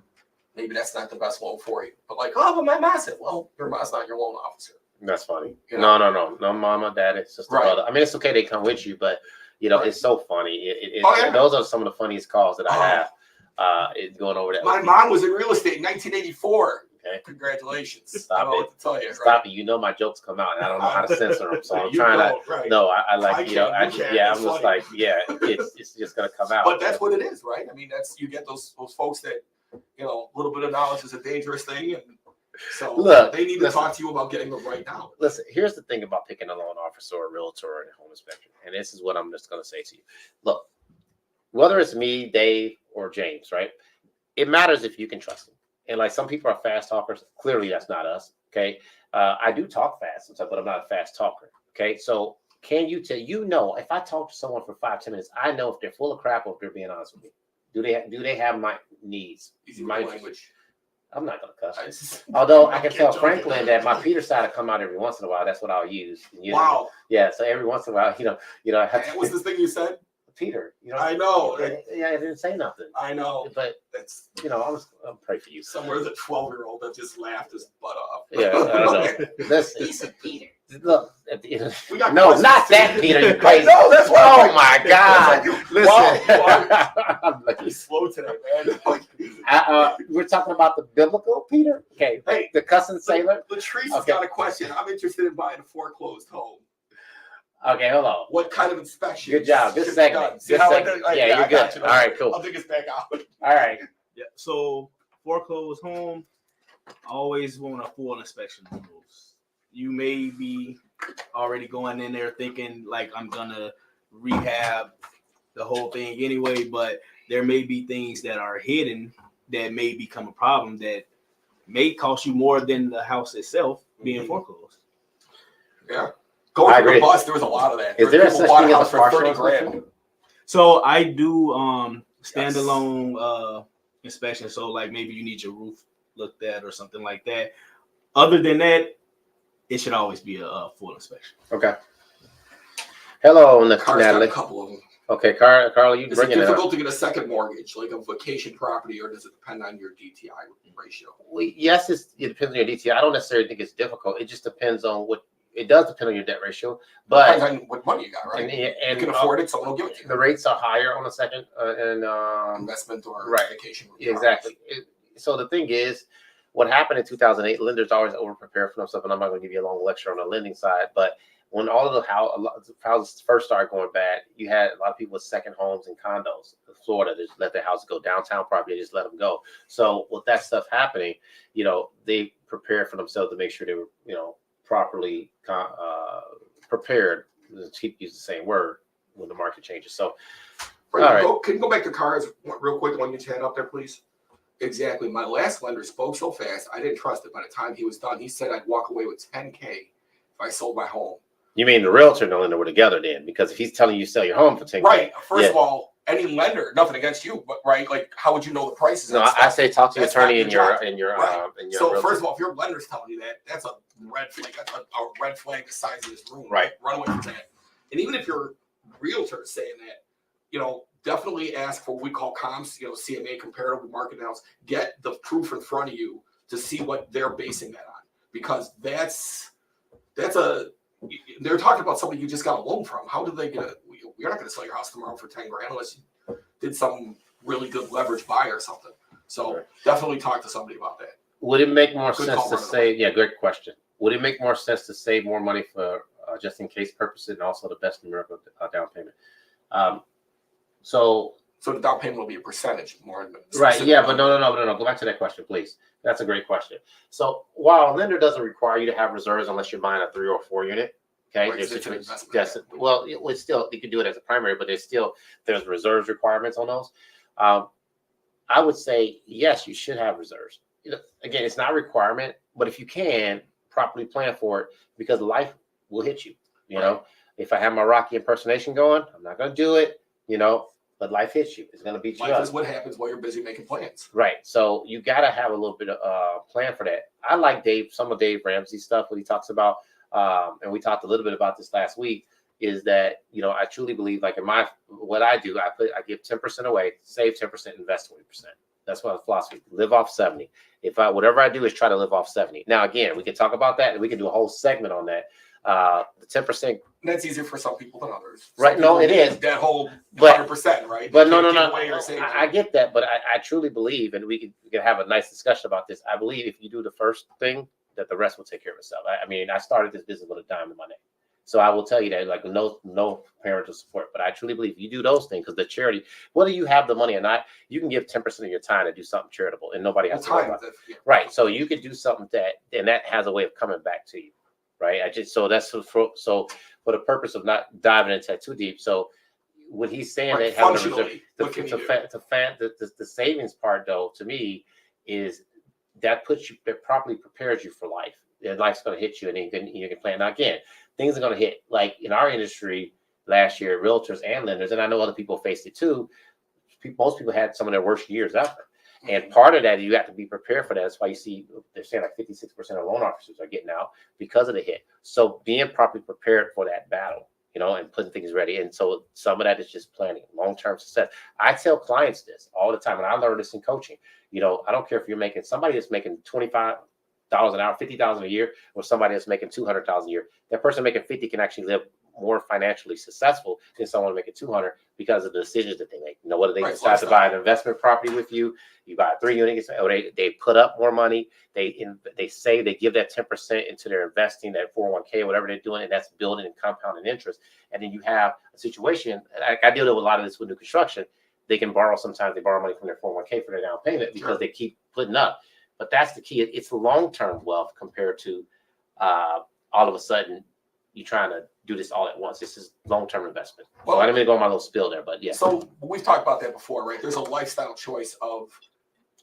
maybe that's not the best loan for you. But like, but my mom's it. Well, your mom's not your loan officer. That's funny. You know? No, mama, dad, it's just a Right. brother. I mean, it's okay they come with you, but Right. it's so funny. Yeah. Those are some of the funniest calls that I have. It's going over that. My mom was in real estate in 1984. Okay. Congratulations. Stop I don't know it. what to tell you. Stop it. You know my jokes come out, and I don't know how to censor them. So I'm You trying don't, to. right. No, I like I you know. can't, you can't. I'm It's just funny. like it's just gonna come out. But that's what it is, right? I mean, you get those folks that a little bit of knowledge is a dangerous thing, and so Look, they need to listen. talk to you about getting the right knowledge. Listen, here's the thing about picking a loan officer or a realtor or a home inspector, and this is what I'm just gonna say to you. Look, whether it's me, Dave, or James, right? It matters if you can trust them. And like some people are fast talkers. Clearly, that's not us. Okay. I do talk fast sometimes, but I'm not a fast talker. Okay. So can you tell, if I talk to someone for 5-10 minutes, I know if they're full of crap or if they're being honest with me. Do they have my needs? Easy My language. I'm not going to cuss. I just- Although I can can't tell joke Franklin it. that my Peter side will come out every once in a while. That's what I'll use. Wow. Yeah. So every once in a while, I have What was this thing you said? Peter. I know. Yeah, I didn't say nothing. I know. But That's I'll pray for you. somewhere the 12-year-old that just laughed his butt off. Yeah, I don't know. Listen, He said Peter. look. At the end We got no, questions. not that Peter. You crazy. No, that's why. Oh my God! Wow, I'm like, You're slow today, man. we're talking about the biblical Peter. Okay, Hey, the cussing sailor. Latrice has Okay. got a question. I'm interested in buying a foreclosed home. Okay, hold on. What kind of inspection? Good job. Good should be segment. done? See Good how I segment. did? Like, Yeah, I you're got good. you. All right, cool. I'll take us back out. All right. Yeah. So foreclosed home, always want a full inspection of those. You may be already going in there thinking like I'm gonna rehab the whole thing anyway, but there may be things that are hidden that may become a problem that may cost you more than the house itself being foreclosed. Yeah. Going I through the agree. bus, there was a lot of that. Is there a People such bought thing as a house for partial 30 grand. inspection? So I do standalone inspection. So like maybe you need your roof looked at or something like that. Other than that, it should always be a full inspection. Okay. Hello, Car's got a Natalie. couple of them. Okay, Carl, you Is it bringing it up. difficult to get a second mortgage, like a vacation property, or does it depend on your DTI ratio? Yes, it depends on your DTI. I don't necessarily think it's difficult. It just depends on it does depend on your debt ratio, but Depends on what money you got, right? and you can afford it, someone will give it to the you. rates are higher on the second Investment or right. vacation. Exactly. So the thing is, what happened in 2008, lenders always over prepare for themselves, and I'm not going to give you a long lecture on the lending side, but when all of the houses first started going bad, you had a lot of people with second homes and condos in Florida. They just let their houses go downtown property, they just let them go. So with that stuff happening, they prepared for themselves to make sure they were, properly prepared. To keep using the same word when the market changes. So, Right, all right. Can you go back to cars real quick? The one you had up there, please. Exactly. My last lender spoke so fast, I didn't trust it. By the time he was done, he said I'd walk away with $10K if I sold my home. You mean the realtor and the lender were together then? Because if he's telling you sell your home for 10K, Right. First of all, any lender, nothing against you, but right, like how would you know the prices? no, and I stuff? say talk to your That's not attorney your and your job. and your Right. and your So realtor. first of all, if your lender's telling you that, that's a red flag. That's a red flag the size of this room. Right. Run away from that. And even if your realtor is saying that, definitely ask for what we call comps, CMA, comparative market analysis. Get the proof in front of you to see what they're basing that on, because they're talking about somebody you just got a loan from. How did they get you're not going to sell your house tomorrow for 10 grand unless you did some really good leverage buy or something. So Right. definitely talk to somebody about that. Would it make more Good sense call, to by the save? Yeah, great question. Would it make more sense to save more money for just in case purposes and also the best numerical down payment? So the down payment will be a percentage more than right, yeah, but no. Go back to that question, please. That's a great question. So while a lender doesn't require you to have reserves unless you're buying a 3 or 4 unit, okay, Right, there's it's an situations. investment. Well, it's still you can do it as a primary, but there's reserves requirements on those. I would say yes, you should have reserves. again, it's not a requirement, but if you can properly plan for it, because life will hit you. You know, if I have my Rocky impersonation going, I'm not going to do it. You know, but life hits you. It's going to beat you up. Life is what happens while you're busy making plans. Right. So you got to have a little bit of plan for that. I like some of Dave Ramsey's stuff, what he talks about. And we talked a little bit about this last week, is that, you know, I truly believe, like what I do, I give 10% away, save 10%, invest 20%. That's my philosophy. Live off 70. Whatever I do is try to live off 70. Now, again, we can talk about that and we can do a whole segment on that. The 10%. That's easier for some people than others. Right. No, it is. That whole 100%, right? But no. I get that, but I truly believe, and we can have a nice discussion about this. I believe if you do the first thing, that the rest will take care of itself. I mean, I started this business with a dime in my name. So I will tell you that, like, no parental support, but I truly believe you do those things, because the charity, whether you have the money or not, you can give 10% of your time to do something charitable, and nobody has to worry about it. Yeah. Right. So you could do something and that has a way of coming back to you. Right. So for the purpose of not diving into that too deep. So when he's saying that having a reserve, the savings part, though, to me, is that properly prepares you for life. And life's going to hit you, and you can plan. Now, again, things are going to hit. Like in our industry last year, realtors and lenders, and I know other people faced it too. Most people had some of their worst years ever. And part of that, you have to be prepared for that. That's why you see they're saying like 56% of loan officers are getting out because of the hit. So being properly prepared for that battle, you know, and putting things ready. And so some of that is just planning, long-term success. I tell clients this all the time, and I learned this in coaching. You know, I don't care if you're making somebody that's making $25 an hour, $50,000 a year, or somebody that's making $200,000 a year. That person making 50 can actually live more financially successful than someone making 200 because of the decisions that they make. You know, whether they decide to buy an investment property with you, you buy a 3-unit, or they put up more money, they say they give that 10% into their investing, that 401k, whatever they're doing, and that's building and compounding interest. And then you have a situation, like I deal with a lot of this with new construction. They can borrow, sometimes they borrow money from their 401k for their down payment because they keep putting up. But that's the key. It's long-term wealth compared to all of a sudden you trying to do this all at once. This is long-term investment. Well, so I didn't mean to go on my little spill there, but yeah. So we've talked about that before, right? There's a lifestyle choice of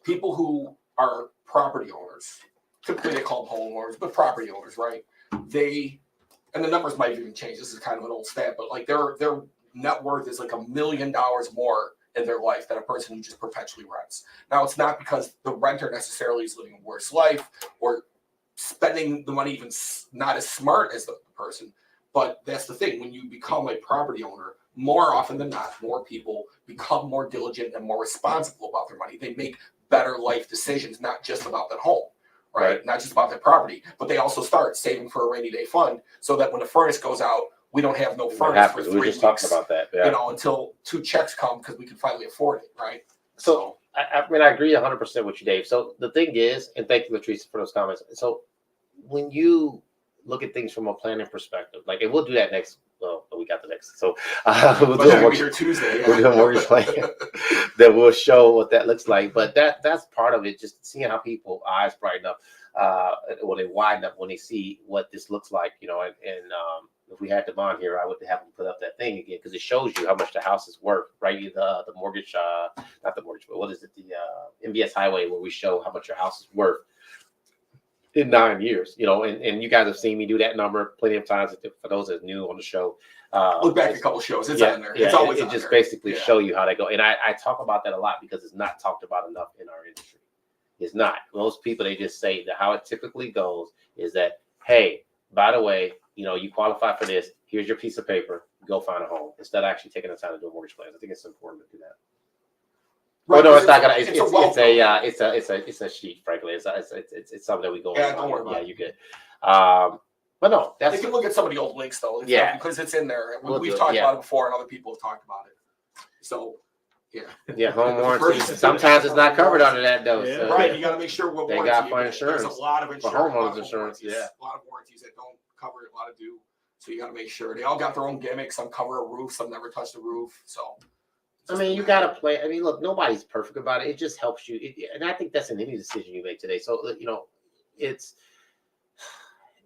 people who are property owners. Typically they call them homeowners, but property owners, right? And the numbers might even change. This is kind of an old stat, but like their net worth is like $1 million more in their life than a person who just perpetually rents. Now, it's not because the renter necessarily is living a worse life or spending the money even not as smart as the person, but that's the thing. When you become a property owner, more often than not, more people become more diligent and more responsible about their money. They make better life decisions, not just about their home, right? Not just about their property, but they also start saving for a rainy day fund so that when the furnace goes out, we don't have no furnace for 3 weeks. We just talked about that, you know, until 2 checks come because we can finally afford it, right? So I mean, I agree 100% with you, Dave. So the thing is, and thank you, Latrice, for those comments. So when you look at things from a planning perspective, like, and we'll do that next. Well, we got the next. So we'll do a mortgage Tuesday. We'll do a mortgage plan that will show what that looks like. But that's part of it. Just seeing how people eyes brighten up, or they widen up when they see what this looks like. You know, and if we had Devon here, I would have him put up that thing again because it shows you how much the house is worth, right? The mortgage, not the mortgage, but what is it? The MBS Highway, where we show how much your house is worth in 9 years, you know, and you guys have seen me do that number plenty of times. For those that are new on the show, look back a couple shows. It's on there. It's always it just basically show you how they go. And I talk about that a lot because it's not talked about enough in our industry. It's not. Most people, they just say that how it typically goes is that, hey, by the way, you know, you qualify for this. Here's your piece of paper. Go find a home instead of actually taking the time to do a mortgage plan. I think it's important to do that. Right, no, it's not gonna. It's a sheet. Frankly, it's something that we go. Yeah, don't worry about it. You good. But no, that's. You can look at some of the old links though. Because it's in there. We've talked about it before, and other people have talked about it. So, yeah, home warranty. Sometimes it's not covered under that though. Yeah. So, right, you got to make sure what they got for insurance. There's a lot of insurance. For homeowners insurance, a lot of warranties that don't cover it. A lot of do. So you got to make sure they all got their own gimmicks. Some cover a roof, some never touch the roof. So. I mean, you got to play. I mean, look, nobody's perfect about it. It just helps you. And I think that's in any decision you make today. So, you know, it's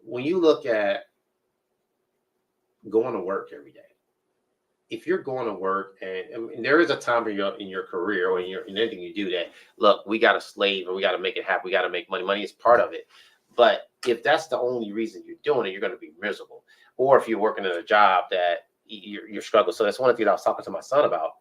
when you look at going to work every day, if you're going to work, and I mean, there is a time in your career or in anything you do that, look, we got to slave and we got to make it happen. We got to make money. Money is part of it. But if that's the only reason you're doing it, you're going to be miserable. Or if you're working in a job that you're struggling. So that's one of the things I was talking to my son about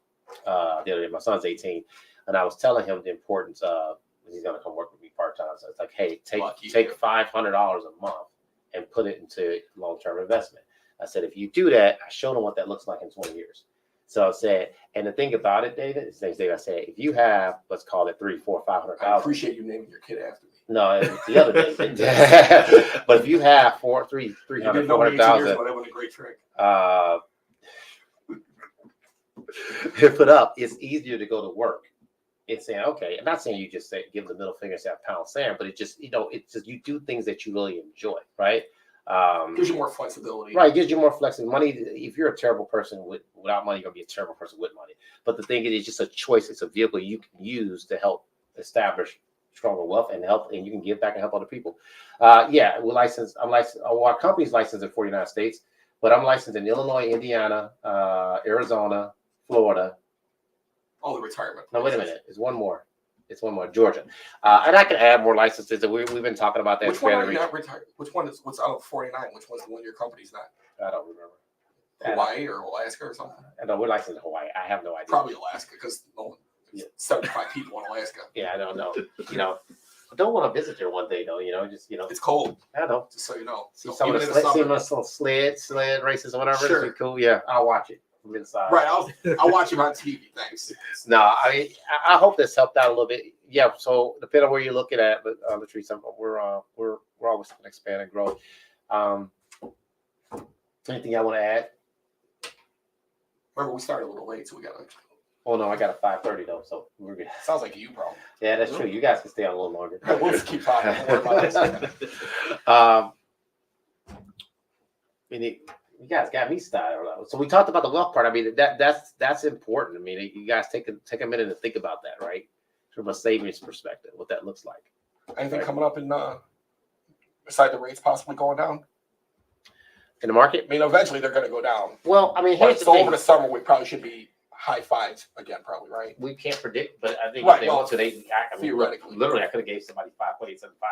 the other day. My son's 18, and I was telling him the importance of, he's going to come work with me part time. So it's like, hey, take $500 a month and put it into long-term investment. I said, if you do that, I showed him what that looks like in 20 years. So I said, and the thing about it, David, his name's David. I said, if you have, let's call it $300,000, $400,000, $500,000. I appreciate you naming your kid after me. No, it's the other David. But if you have $300,000, $400,000, that was a great trick. Put up, it's easier to go to work. It's saying, okay, I'm not saying you just say give the middle finger and say pound sand, but it just, it's just you do things that you really enjoy, right? Gives you more flexibility. Right, gives you more flexibility. Money, if you're a terrible person without money, you're going to be a terrible person with money. But the thing is, it's just a choice. It's a vehicle you can use to help establish stronger wealth and help, and you can give back and help other people. Yeah, we're licensed. I'm licensed. Our company's licensed in 49 states, but I'm licensed in Illinois, Indiana, Arizona, Florida. All the retirement. No, wait a minute. It's one more. Georgia. And I can add more licenses. We've been talking about that. Which one are you not retired? Which one is what's out of 49? Which one's the one your company's not? I don't remember. Hawaii or Alaska or something? No, we're licensed in Hawaii. I have no idea. Probably Alaska because 75 people in Alaska. Yeah, I don't know. I don't want to visit there one day though. It's cold. I know. Just so you know. See some of the sled races or whatever. Sure. It'd be cool. Yeah, I'll watch it from inside. Right. I'll watch it on TV. Thanks. No, I hope this helped out a little bit. Yeah. So depending on where you're looking at, but Latrice, we're always going to expand and grow. Anything I want to add? Remember, we started a little late, so we got to. Oh no, I got a 5:30 though, so we're good. Sounds like a you problem. Yeah, that's true. You guys can stay on a little longer. We'll just keep talking. Don't worry about this. You guys got me started. So we talked about the wealth part. I mean, that's important. I mean, you guys take a minute to think about that, right? From a savings perspective, what that looks like. Anything coming up in beside the rates possibly going down in the market? I mean, eventually they're going to go down. Well, I mean, here's the thing. Over the summer, we probably should be high fives again, probably, right? We can't predict, but I think right, if they want to, theoretically. Literally, I could have gave somebody 5.875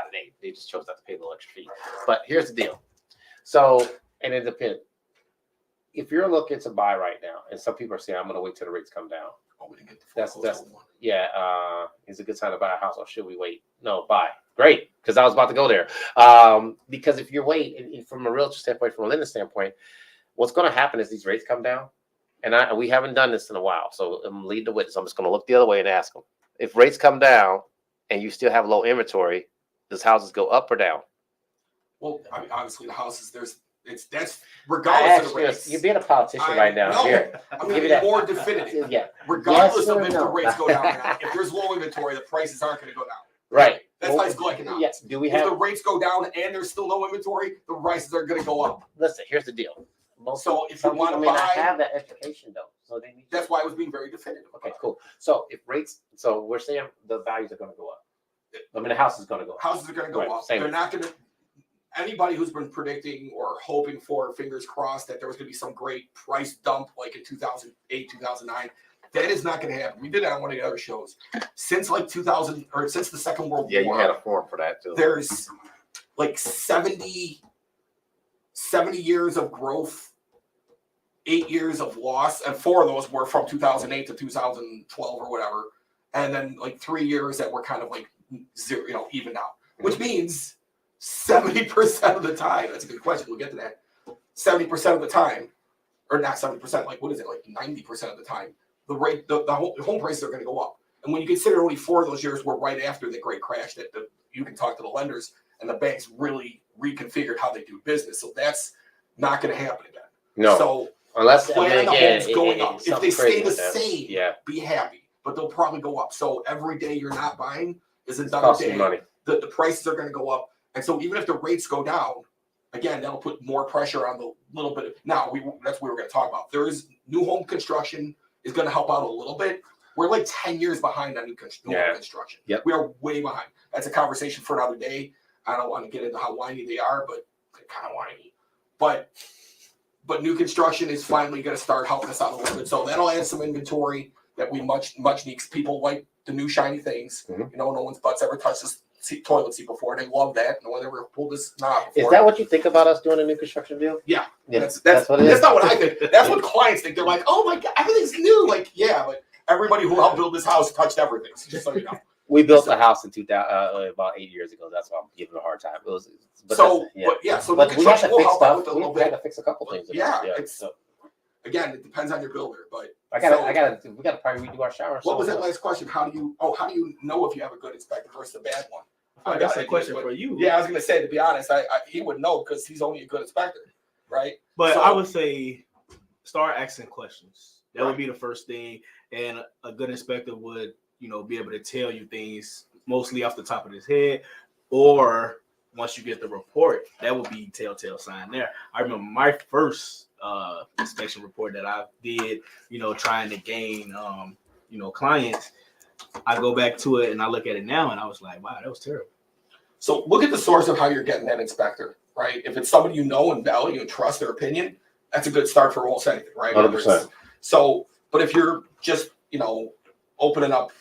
today. They just chose not to pay the extra fee. But here's the deal. So, and it depends. If you're looking to buy right now, and some people are saying, I'm going to wait till the rates come down. Oh, we didn't get the is a good time to buy a house, or should we wait? No, buy. Great, because I was about to go there. Because if you wait, from a realtor standpoint, from a lender standpoint, what's going to happen is these rates come down. And we haven't done this in a while, so I'm leading the witness. I'm just going to look the other way and ask them. If rates come down and you still have low inventory, does houses go up or down? Well, I mean, obviously the houses, that's regardless of the rates. You're being a politician right now. No, here, I'm going to be more definitive. Yeah. Regardless of if the rates go down or not. If there's low inventory, the prices aren't going to go down. Right. That's how it's going economics. Yes. Do we if the rates go down and there's still no inventory, the prices are going to go up. Listen, here's the deal. So if you want to buy, I have that education though, so they need. That's why I was being very definitive. Okay, cool. So if rates, so we're saying the values are going to go up. I mean, the house is going to go up. Houses are going to go up. They're not going to. Anybody who's been predicting or hoping for, fingers crossed, that there was going to be some great price dump like in 2008, 2009, that is not going to happen. We did that on one of the other shows. Since like 2000 or since the Second World War. Yeah, you had a form for that too. There's like 70 years of growth, 8 years of loss, and 4 of those were from 2008 to 2012 or whatever, and then like 3 years that were kind of like zero, evened out, which means 70% of the time. That's a good question. We'll get to that. 70% of the time, or not 70%, like what is it, like 90% of the time, the home prices are going to go up. And when you consider only 4 of those years were right after the great crash, that you can talk to the lenders and the banks really reconfigured how they do business. So that's not going to happen again. No. So unless plan the again, homes going up. If they stay the same, yeah, be happy. But they'll probably go up. So every day you're not buying is another costing day. Money. The prices are going to go up. And so even if the rates go down, again, that'll put more pressure on the little bit. Now, that's what we were going to talk about. There is new home construction is going to help out a little bit. We're like 10 years behind on new home construction. Yep. We are way behind. That's a conversation for another day. I don't want to get into how whiny they are, but they're kind of whiny. But but new construction is finally going to start helping us out a little bit. So that'll add some inventory that we much need. 'Cause people like the new shiny things. Mhm. You know, no one's butts ever touched this toilet seat before. They love that. No one ever pulled this knob before. Is that what you think about us doing a new construction deal? Yeah. Yeah, That's what it is. not what I think. That's what clients think. They're like, oh my God, everything's new. Like, yeah, but everybody who helped build this house touched everything. So just so you know. We built a house in 2000 about 8 years ago. That's why I'm giving it a hard time. It was, So yeah. so But we had to construction will fix help out stuff. with it a little We had bit. to fix a couple things. Yeah, So again, it depends on your builder. But we gotta probably redo our shower. what was that last question? How do you know if you have a good inspector versus a bad one? Oh, that's a question for you. Yeah, I was gonna say, to be honest, he would know because he's only a good inspector, right? But So- I would say start asking questions. That Right. would be the first thing. And a good inspector would, be able to tell you things mostly off the top of his head, or once you get the report, that would be telltale sign there. I remember my first inspection report that I did, trying to gain, clients. I go back to it and I look at it now and I was like, wow, that was terrible. So look at the source of how you're getting that inspector, right? If it's somebody you know and value and trust their opinion, that's a good start for almost anything, right? 100%. So, but if you're just, opening up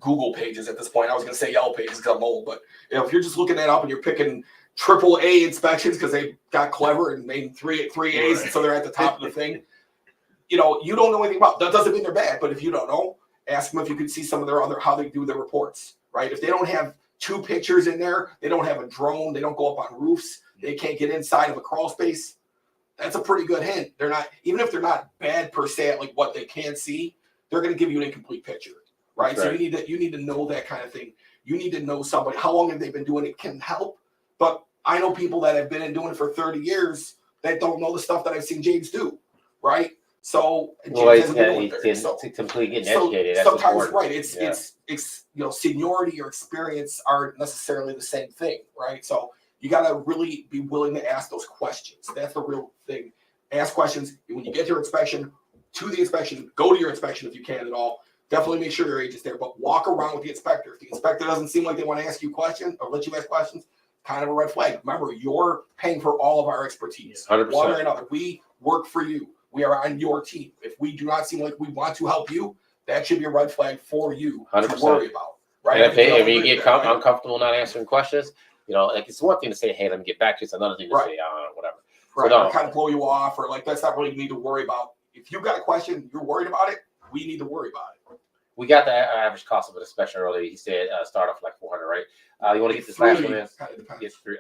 Google pages at this point, I was going to say Yellow pages because I'm old, but if you're just looking that up and you're picking AAA inspections because they got clever and made three A's, Right. and so they're at the top of the thing, you don't know anything about. That doesn't mean they're bad, but if you don't know, ask them if you can see some of their how they do their reports, right? If they don't have 2 pictures in there, they don't have a drone, they don't go up on roofs, they can't get inside of a crawl space, that's a pretty good hint. They're not, even if they're not bad per se at like what they can see, they're going to give you an incomplete picture, right? So you need to know that kind of thing. You need to know somebody, how long have they been doing it can help. But I know people that have been in doing it for 30 years that don't know the stuff that I've seen James do, right? So James hasn't been doing it. So completely getting educated. That's sometimes, important. right? It's seniority or experience aren't necessarily the same thing, right? So you got to really be willing to ask those questions. That's the real thing. Ask questions when you get your inspection. To the inspection, go to your inspection if you can at all. Definitely make sure your agent's there, but walk around with the inspector. If the inspector doesn't seem like they want to ask you questions or let you ask questions, kind of a red flag. Remember, you're paying for all of our expertise. 100%. One or another. We work for you. We are on your team. If we do not seem like we want to help you, that should be a red flag for you 100%. to worry about. Right? And if you get uncomfortable not answering questions, like it's one thing to say, hey, let me get back to you. It's another thing to say, whatever. Right. So, Or kind of blow you off, or like that's not really you need to worry about. If you got a question, you're worried about it, we need to worry about it. We got the average cost of an inspection earlier. He said start off like 400, right? You want to get this last one in? Get 3.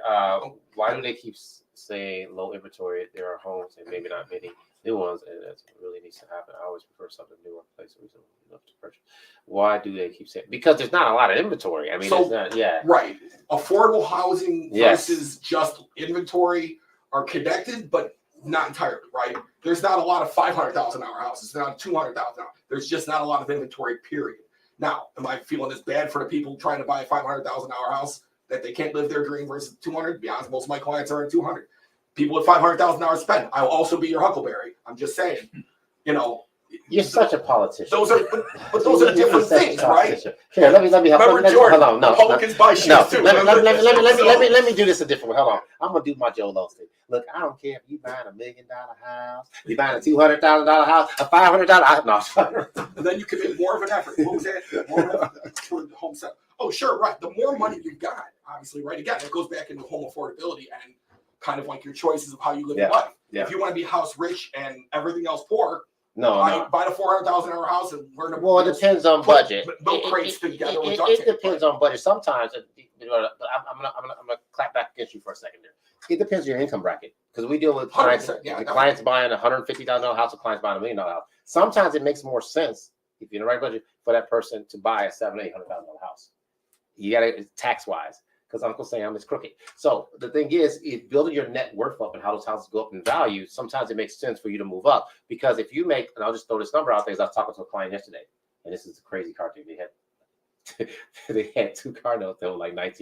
Why do they keep saying low inventory? There are homes and maybe not many new ones, and that really needs to happen. I always prefer something newer, place reasonable enough to purchase. Why do they keep saying? Because there's not a lot of inventory. I mean, So, it's not. Yeah. Right. Affordable housing Yes. versus just inventory are connected, but not entirely, right? There's not a lot of $500,000 houses. There's not $200,000. There's just not a lot of inventory, period. Now, am I feeling this bad for the people trying to buy a $500,000 house that they can't live their dream versus 200? To be honest, most of my clients are in 200. People with $500,000 spend. I'll also be your Huckleberry. I'm just saying, You're such a politician. those are, but those are different things, right? Here, let me help. Remember, Jordan, Hold on, no, Republicans buy shoes no. too. Let me do this a different way. Hold on, I'm gonna do my Joe Loston. Look, I don't care if you buying $1 million house, you buying a $200,000 house, a $500 house. No, And then you can make more of an effort. What was that? More of an effort toward the home set. Oh, sure, right. The more money you've got, obviously, right? Again, it goes back into home affordability and kind of like your choices of how you live your life. Yeah. If you want to be house rich and everything else poor, no. buy the $400,000 house and learn to. Well, it depends on budget. Milk crates together with duct It tape. depends on budget. Sometimes, I'm gonna clap back against you for a second there. It depends on your income bracket because we deal with clients. 100%, yeah, Clients buying $150,000 house, or clients buying $1 million house. Sometimes it makes more sense if you're in the right budget for that person to buy a $700,000-800,000 house. You got to tax wise because Uncle Sam is crooked. So the thing is building your net worth up and how those houses go up in value. Sometimes it makes sense for you to move up because if you make, and I'll just throw this number out there, because I was talking to a client yesterday, and this is a crazy car thing. They had 2 car notes that were like $1,900.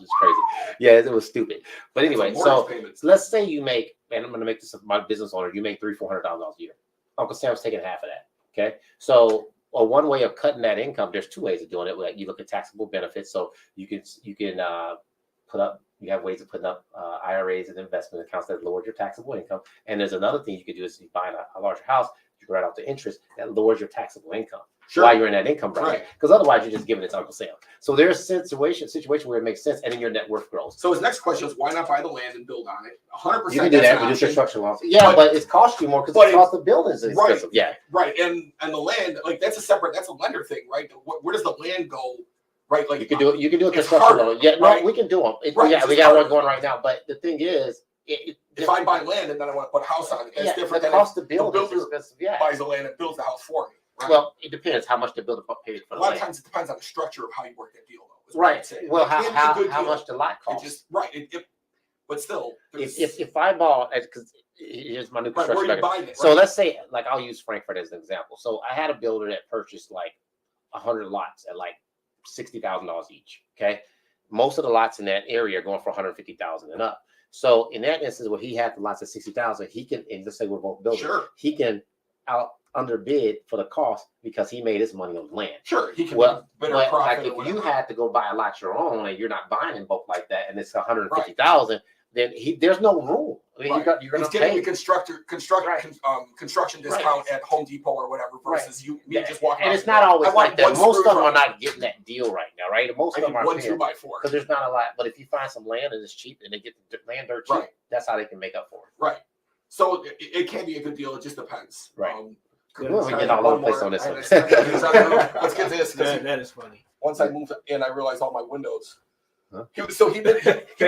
It's crazy. Yeah, it was stupid. But anyway, so let's say you make, and I'm going to make this my business owner, you make $300,000-400,000 a year. Uncle Sam's taking half of that. Okay, so one way of cutting that income, there's 2 ways of doing it. You look at taxable benefits, so you can put up You have ways of putting up IRAs and investment accounts that lower your taxable income. And there's another thing you can do is you buy a larger house, you can write off the interest that lowers your taxable income while you're in that income bracket. Because otherwise you're just giving it to Uncle Sam. So there's a situation where it makes sense and then your net worth grows. So his next question is why not buy the land and build on it? 100%. You can do that, reduce construction loans. Yeah, but it's cost you more because the cost of building is expensive. Yeah. Right. And the land, like that's a lender thing, right? Where does the land go? Right, like you can do a construction loan. Yeah, no, we can do them. Yeah, we got one going right now. But the thing is, if I buy land and then I want to put a house on it, that's different. The cost to build is expensive. Yeah, buys the land and builds the house for me. Right? Well, it depends how much the builder paid for the land. A lot of times it depends on the structure of how you work that deal, though. Right. Well, how much the lot costs? But still, if I bought, because here's my new construction. Where you buying it? So let's say, like, I'll use Frankfurt as an example. So I had a builder that purchased like 100 lots at like $60,000 each. Okay, most of the lots in that area are going for 150,000 and up. So in that instance, where he had the lots at 60,000, he can, and let's say we're both builders, he can underbid for the cost because he made his money on land. Sure, he can. But like if you had to go buy a lot your own and you're not buying in bulk like that, and it's 150,000, then there's no room. I mean, you're going to pay a construction discount at Home Depot or whatever versus me just walking. And it's not always like that. Most of them are not getting that deal right now, right? Most of them are 1 2x4 because there's not a lot. But if you find some land and it's cheap and they get the land dirt cheap, that's how they can make up for it. Right. So it can be a good deal. It just depends. Right. We get all over the place on this one. Let's get this. That is funny. Once I moved in, I realized all my windows. Huh? He went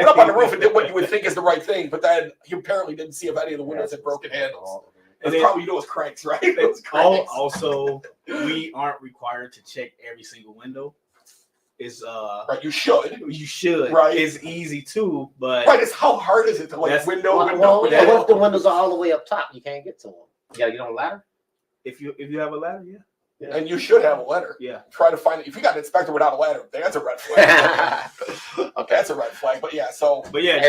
up on the roof and did what you would think is the right thing, but then he apparently didn't see if any of the windows had broken handles. And probably it was cranks, right? It was cranks. Also, we aren't required to check every single window. It's right. You should. Right. It's easy too, but It's how hard is it to window? What if the windows are all the way up top? You can't get to them. You gotta get on a ladder. If you have a ladder, yeah. And you should have a ladder. Yeah. Try to find it. If you got an inspector without a ladder, that's a red flag. Okay. That's a red flag. But yeah, so. But yeah,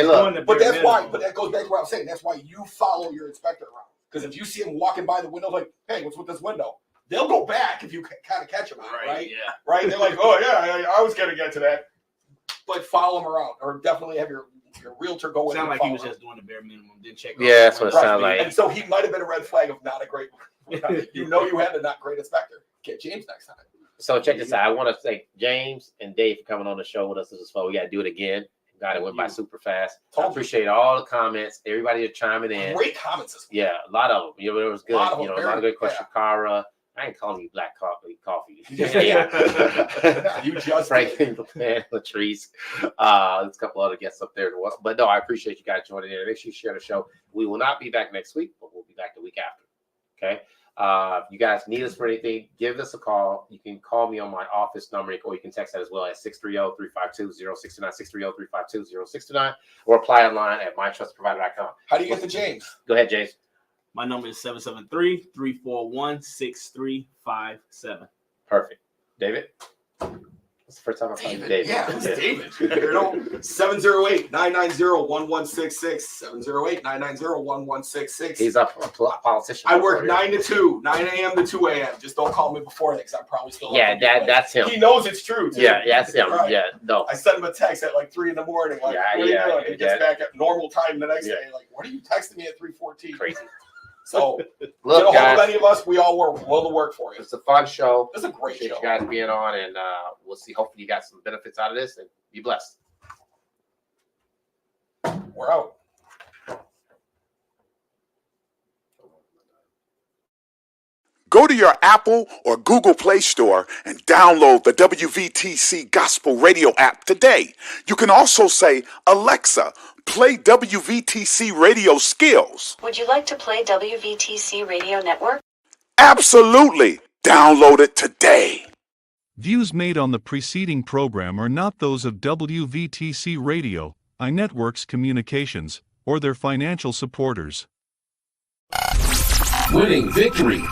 but that's why. But that goes back to what I'm saying. That's why you follow your inspector around. Because if you see him walking by the window, like, hey, what's with this window? They'll go back if you kind of catch them out, right? Yeah. Right. They're like, oh yeah, I was gonna get to that. But follow them around, or definitely have your realtor go with. Sound like he was just doing the bare minimum, didn't check. Yeah, that's what it sounded like. And so he might have been a red flag of not a great. You had a not great inspector. Get James next time. So check this out. I want to thank James and Dave for coming on the show with us. This is fun. We got to do it again. God, it went by super fast. I appreciate all the comments. Everybody is chiming in. Great comments this week. Yeah, a lot of them. It was good. A lot of good questions. Cara, I ain't calling you black coffee. You just Franklin, Latrice. There's a couple other guests up there. But no, I appreciate you guys joining in. Make sure you share the show. We will not be back next week, but we'll be back the week after. Okay. You guys need us for anything, give us a call. You can call me on my office number, or you can text that as well at 630-352-0629, 630-352-0629, or apply online at mytrustprovider.com. How do you get to James? Go ahead, James. My number is 773-341-6357. Perfect. David? That's the first time I called you David. Yeah, it's David. 708-990-1166. 708-990-1166. He's a politician. I work 9 to 2, 9 a.m. to 2 a.m. Just don't call me before that because I'm probably still. Yeah, that's him. He knows it's true, too. Yeah, that's him. Right. Yeah, no. I sent him a text at like 3 in the morning. Like, what are you doing? He gets back at normal time the next day. Like, what are you texting me at 3:14? Crazy. So, look, get a hold of any of us. We all work. We'll work for you. It's a fun show. It's a great show. You guys being on, and we'll see. Hopefully, you got some benefits out of this, and be blessed. We're out. Go to your Apple or Google Play Store and download the WVTC Gospel Radio app today. You can also say, Alexa, play WVTC Radio Skills. Would you like to play WVTC Radio Network? Absolutely. Download it today. Views made on the preceding program are not those of WVTC Radio, iNetworks Communications, or their financial supporters. Winning victory through